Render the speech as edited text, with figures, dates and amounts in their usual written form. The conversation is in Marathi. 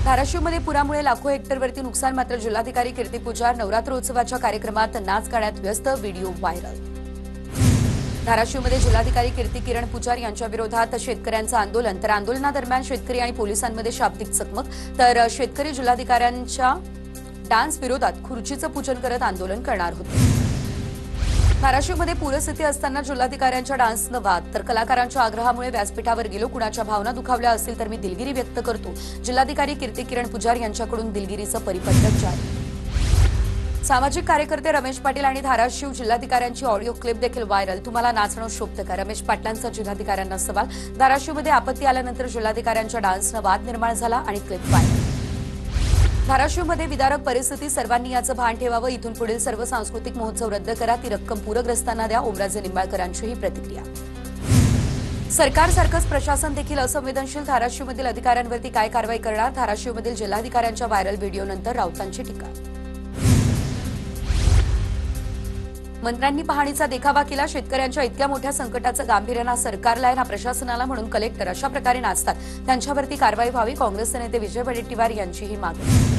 धाराशिवमध्ये पुरामुळे लाखो हेक्टरवरती नुकसान, मात्र जिल्हाधिकारी कीर्ती पुजार नवरात्रोत्सवाच्या कार्यक्रमात नाच गाण्यात व्यस्त, व्हिडिओ व्हायरल। धाराशिवमध्ये जिल्हाधिकारी कीर्ती किरण पुजार यांच्या विरोधात शेतकऱ्यांचं आंदोलन, तर आंदोलनादरम्यान शेतकरी आणि पोलिसांमध्ये शाब्दिक चकमक, तर शेतकरी जिल्हाधिकाऱ्यांच्या डान्स विरोधात खुर्चीचं पूजन करत आंदोलन करणार होते। धाराशिवमध्ये पूरस्थिती असताना जिल्हाधिकाऱ्यांच्या डान्सनं वाद, तर कलाकारांच्या आग्रहामुळे व्यासपीठावर गेलो, कुणाच्या भावना दुखावल्या असतील तर मी दिलगिरी व्यक्त करतो, जिल्हाधिकारी कीर्ती किरण पुजार यांच्याकडून दिलगिरीचं परिपत्रक जारी। सामाजिक कार्यकर्ते रमेश पाटील आणि धाराशिव जिल्हाधिकाऱ्यांची ऑडिओ क्लिप देखील व्हायरल। तुम्हाला नाचणं शोभतं का? रमेश पाटलांचा जिल्हाधिकाऱ्यांना सवाल। धाराशिवमध्ये आपत्ती आल्यानंतर जिल्हाधिकाऱ्यांच्या डान्सनं वाद निर्माण झाला आणि क्लिप व्हायरल। धाराशिवमध्ये विदारक परिस्थिती, सर्वांनी याचं भान ठेवावं, इथून पुढील सर्व सांस्कृतिक महोत्सव रद्द करा, ती रक्कम पूरग्रस्तांना द्या, ओमराजे निंबाळकरांची ही प्रतिक्रिया। सरकारसारखंच प्रशासन देखील असंवेदनशील, धाराशिवमधील अधिकाऱ्यांवरती काय कारवाई करणार? धाराशिवमधील जिल्हाधिकाऱ्यांच्या व्हायरल व्हिडिओनंतर राऊतांची टीका। मंत्र्यांनी पाहणीचा देखावा केला, शेतकऱ्यांच्या इतक्या मोठ्या संकटाचं गांभीर्य ना सरकारला आहे ना प्रशासनाला, म्हणून कलेक्टर अशा प्रकारे नाचतात, त्यांच्यावरती कारवाई व्हावी, काँग्रेसचे नेते विजय वडेट्टीवार यांची ही मागणी।